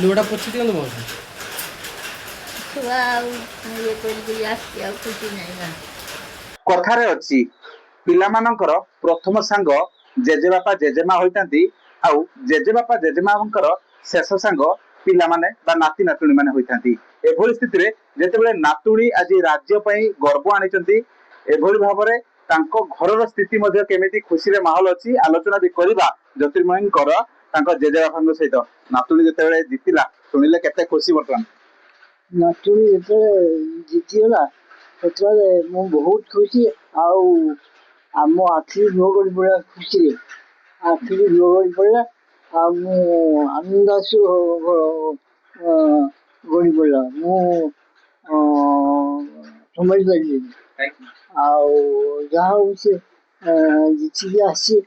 ଲୁଗାଟା ପୋଛି ଦିଅନ୍ତୁ ବହୁତ। ଛୁଆ ଆଉ ଇଏ କରିକି ଆସିଛି ଆଉ ଖୁସି ନାହିଁ ନା। କଥାରେ ଅଛି ପିଲାମାନଙ୍କର ପ୍ରଥମ ସାଙ୍ଗ ଜେଜେବାପା ଜେଜେମା ହୋଇଥାନ୍ତି, ଆଉ ଜେଜେବାପା ଜେଜେମାଙ୍କର ଶେଷ ସାଙ୍ଗ ପିଲାମାନେ ବା ନାତି ନାତୁଣୀ ମାନେ ହୋଇଥାନ୍ତି। ଏଭଳି ସ୍ଥିତିରେ ଯେତେବେଳେ ନାତୁଣୀ ଆଜି ରାଜ୍ୟ ପାଇଁ ଗର୍ବ ଆଣିଛନ୍ତି, ଏଭଳି ଭାବରେ ତାଙ୍କ ଘରର ସ୍ଥିତି ମଧ୍ୟ କେମିତି ଖୁସିରେ ମାହୋଲ ଅଛି ଆଲୋଚନା ବି କରିବା ଜ୍ୟୋତିର୍ମୟୀଙ୍କର ତାଙ୍କ ଜେଜେବାପାଙ୍କ ସହିତ। ନାତୁଣୀ ଯେତେବେଳେ ଜିତିଲା ଶୁଣିଲେ କେତେ ଖୁସି ବର୍ତ୍ତମାନ। ନାତୁଣୀ ଯେତେବେଳେ ଜିତିଗଲା ସେତେବେଳେ ମୁଁ ବହୁତ ଖୁସି, ଆଉ ଆମ ଆଖିରେ ଲୁହ ଗଡ଼ି ପଡ଼ିଲା ଖୁସିରେ, ଆଖିରେ ଲୁହ ଗଡ଼ି ପଡ଼ିଲା, ଆଉ ମୁଁ ଆନନ୍ଦ ଆଶୁ ଗଡ଼ି ପଡ଼ିଲା, ମୁଁ ସମ୍ଭାଳି ପାରିଲିନି। ଆଉ ଯାହା ହଉ ସେ ଜିତିକି ଆସିଛି,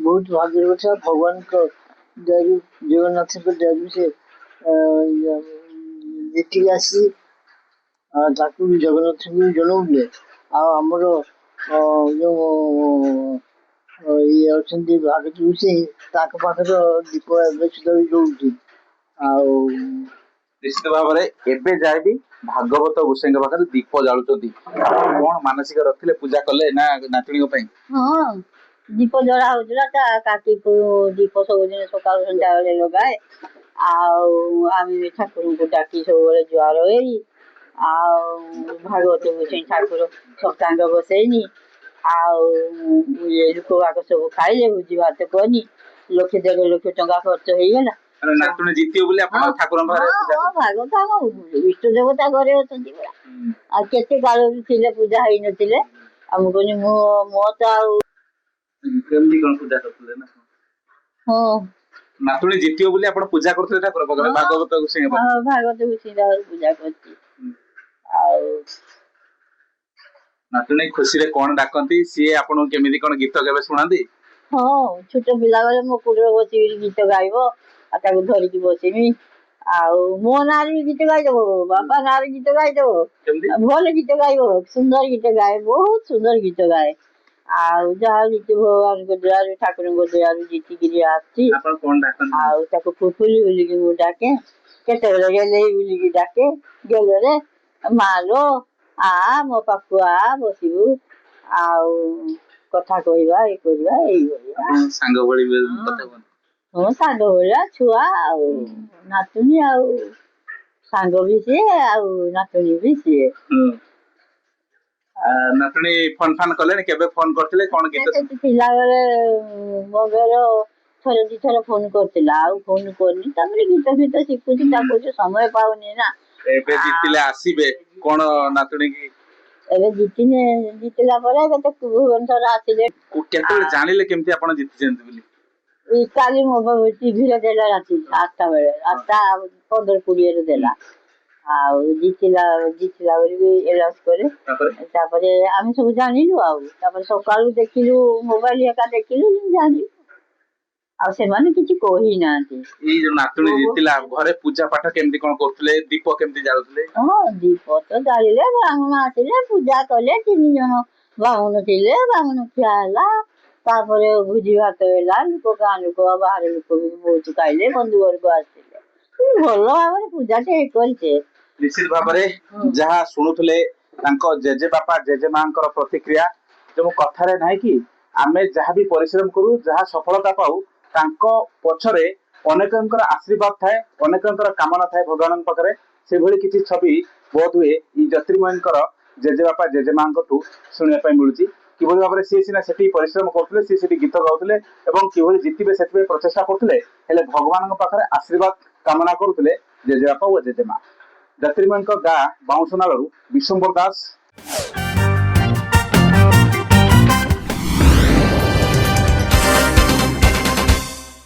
ବହୁତ ଭାଗ୍ୟର କଥା। ଭଗବାନଙ୍କ ଦୟାରୁ ଜଗନ୍ନାଥଙ୍କ ଦୟାରୁ ସେ ଯେତିକି ଆସିଛି ତାକୁ ଜଗନ୍ନାଥଙ୍କୁ ଜଣାଉଥିଲେ। ଆଉ ଆମର ଯେଉଁ ଇଏ ଅଛନ୍ତି ଭାଗବତ ଋଷି, ତାଙ୍କ ପାଖରେ ଦୀପ ଏବେ ସୁଦ୍ଧା ବି ଜଳୁଛି। ଆଉ ନିଶ୍ଚିତ ଭାବରେ ଏବେ ଯାଏ ବି ଭାଗବତ ଗୋସାଇଙ୍କ ପାଖରେ ଦୀପ ଜାଳୁଛନ୍ତି। କଣ ମାନସିକ ରଖିଲେ ପୂଜା କଲେ ନା ନାତୁଣୀଙ୍କ ପାଇଁ? ହଁ, ଦୀପ ଜଳା ହଉଥିଲା। ତା କାର୍ତ୍ତିକ ଦୀପ ସବୁଦିନ ସକାଳୁ ସନ୍ଧ୍ୟାବେଳେ ଲଗାଏ। ଆଉ ଆମେ ଠାକୁରଙ୍କୁ ଡାକି ସବୁବେଳେ ଜୁହାର ହେଇ, ଆଉ ଭାଗବତ ଗୋସାଇଁ ଠାକୁର ସପ୍ତାଙ୍ଗ ବସେଇନି, ଆଉ ଇଏ ଲୋକ ବାକ ସବୁ ଖାଇଲେ, ଭୋଜି ଭାତ କନି, 1.5 ଲକ୍ଷ ଟଙ୍କା ଖର୍ଚ୍ଚ ହେଇଗଲା। ନାତୁଣୀ ଜିତିବ ବୋଲି ଆପଣ ଠାକୁରଙ୍କ ପାଖରେ ପୂଜା କଲେ? ଭାଗବତ ଆମ ଇଷ୍ଟ ଦେବତା ଘରେ ଅଛନ୍ତି ପରା। ଆଉ କେତେ କାଳରୁ ଥିଲେ, ପୂଜା ହେଇନଥିଲେ। ଆଉ ମୁଁ କହିଲି ମୋ ତ ଆଉ କେମିତି କଣ ପୂଜା କରୁଥିଲେ ନା? ହଁ, ନାତୁଣୀ ଜିତିବ ବୋଲି ଆପଣ ପୂଜା କରୁଥିଲେ ଠାକୁର ପାଖରେ ଭାଗବତ ଗୋସାଇଙ୍କ ପାଖରେ? ଭାଗବତ ଗୋସାଇଁ ପାଖରେ ପୂଜା କରିଛି। ଆଉ ନାତୁଣୀ ଖୁସିରେ କଣ ଡାକନ୍ତି, ସିଏ ଆପଣଙ୍କୁ କେମିତି କଣ ଗୀତ କେବେ ଶୁଣାନ୍ତି? ହଁ, ଛୋଟ ପିଲା ବେଳେ ମୋ କୋଳରେ ବସିକି ଗୀତ ଗାଇବ, ଆଉ ତାକୁ ଧରିକି ବସିବି। ଆଉ ମୋ ନାଁରେ ବି ଗୀତ ଗାଇଦବ, ବାପା ନାଁରେ ଗୀତ ଗାଇଦବ, ଭଲ ଗୀତ ଗାଇବ, ସୁନ୍ଦର ଗୀତ ଗାଏ, ବହୁତ ସୁନ୍ଦର ଗୀତ ଗାଏ। ଆଉ ଯାହା ଗୀତ ଭଗବାନଙ୍କ ଦୟାରୁ ଠାକୁରଙ୍କ ଦୟାରୁ ଜିତିକିରି ଆସିଛି। ଆପଣ କଣ ଡାକନ୍ତି? ଆଉ ତାକୁ ଫୁଫୁଲି ବୋଲିକି ମୁଁ ଡାକେ, କେତେବେଳେ ଗେଲେଇ ବୋଲିକି ଡାକେ। ଗେଲରେ ମାଲୋ ଆ ମୋ ପାଖକୁ ଆ, ବସିବୁ, ଆଉ କଥା କହିବା, ଇଏ କରିବା, ଏଇଭଳିଆ। ସାଙ୍ଗ ଭଳି କଥା କୁହନ୍ତି? ହଁ, ସାଙ୍ଗ ଭଳିଆ ଛୁଆ। ଆଉ ନାତୁଣୀ, ଆଉ ସାଙ୍ଗ ବି ସିଏ, ଆଉ ନାତୁଣୀ ବି ସିଏ। ନାତୁଣୀ ଫୋନ ଫାନ କଲେଣି? କେବେ ଫୋନ କରିଥିଲେ? କଣ ଗୀତ ପିଲାବେଳେ ମୋ ବେଳ ଥରେ ଦିଥର ଫୋନ କରିଥିଲା, ଆଉ ଫୋନ କରିନି। ତାପରେ ଗୀତ ଫୀତ ଶିଖୁଛି, ତାକୁ ସମୟ ପାଉନି ନା। ଏବେ ଜିତିଲେ ଆସିବେ କଣ ନାତୁଣୀ କି? ଏବେ ଜିତିଲା ପରେ ଏବେ ତ ଭୁବନେଶ୍ୱର ଆସିଲେ। କେତେବେଳେ ଜାଣିଲେ କେମିତି ଆପଣ ଜିତିଛନ୍ତି ବୋଲି? କାଲି ମୋ ଟିଭିରେ ଦେଲା ରାତି 8ଟା ବେଳେ, 8:15-20 ଦେଲା। ଆଉ ଜିତିଲା ବୋଲି ଏଲାଉନ୍ସ କରେ। ତାପରେ ଆମେ ସବୁ ଜାଣିଲୁ। ଆଉ ତାପରେ ସକାଳୁ ଦେଖିଲୁ, ମୋବାଇଲ ଏକା ଦେଖିଲୁ, ଜାଣିଲୁ। ଆଉ ସେମାନେ କିଛି କହିନାହାନ୍ତି। ଏଇ ଯୋଉ ନାତୁଣୀ ଜିତିଲା, ଘରେ ପୂଜା ପାଠ କେମିତି କଣ କରୁଥିଲେ? ଦୀପ କେମିତି ଜାଳୁଥିଲେ? ହଁ, ଦୀପ ତ ଜାଳିଲେ, ବ୍ରାହ୍ମଣ ଆସିଲେ, ପୂଜା କଲେ। 3 ଜଣ ବ୍ରାହ୍ମଣ ଥିଲେ, ବ୍ରାହ୍ମଣ ଖିଆ ହେଲା। ତାପରେ ଭୋଜି ଭାତ ହେଲା, ଲୋକ ଗାଁ ଲୋକ ବାହାର ଲୋକ ବି ବହୁତ ଖାଇଲେ, ବନ୍ଧୁବର୍ଗ ଆସିଥିଲେ। ଭଲ ଭାବରେ ପୂଜାଟେ କରିଛେ। ନିଶ୍ଚିତ ଭାବରେ ଯାହା ଶୁଣୁଥିଲେ ତାଙ୍କ ଜେଜେବାପା ଜେଜେମାଙ୍କର ପ୍ରତିକ୍ରିୟା, ଯୋଉ କଥାରେ ନାହିଁ କି ଆମେ ଯାହା ବି ପରିଶ୍ରମ କରୁ, ଯାହା ସଫଳତା ପାଉ, ତାଙ୍କ ପଛରେ ଅନେକଙ୍କର ଆଶୀର୍ବାଦ ଥାଏ, ଅନେକଙ୍କର କାମନା ଥାଏ ଭଗବାନଙ୍କ ପାଖରେ। ସେଭଳି କିଛି ଛବି ବୋଧ ହୁଏ ଏଇ ଜ୍ୟୋତିର୍ମୟୀଙ୍କର ଜେଜେବାପା ଜେଜେମାଙ୍କଠୁ ଶୁଣିବା ପାଇଁ ମିଳୁଛି। କିଭଳି ଭାବରେ ସିଏ ସିନା ସେଠି ପରିଶ୍ରମ କରୁଥିଲେ, ସିଏ ସେଠି ଗୀତ ଗାଉଥିଲେ ଏବଂ କିଭଳି ଜିତିବେ ସେଥିପାଇଁ ପ୍ରଚେଷ୍ଟା କରୁଥିଲେ, ହେଲେ ଭଗବାନଙ୍କ ପାଖରେ ଆଶୀର୍ବାଦ କାମନା କରୁଥିଲେ ଜେଜେବାପା ଓ ଜେଜେମା। ଜ୍ୟୋତିର୍ମୟୀଙ୍କ ଗାଁ ବାଉଁଶନାଳରୁ ବିଶ୍ୱମ୍ବର ଦାସ,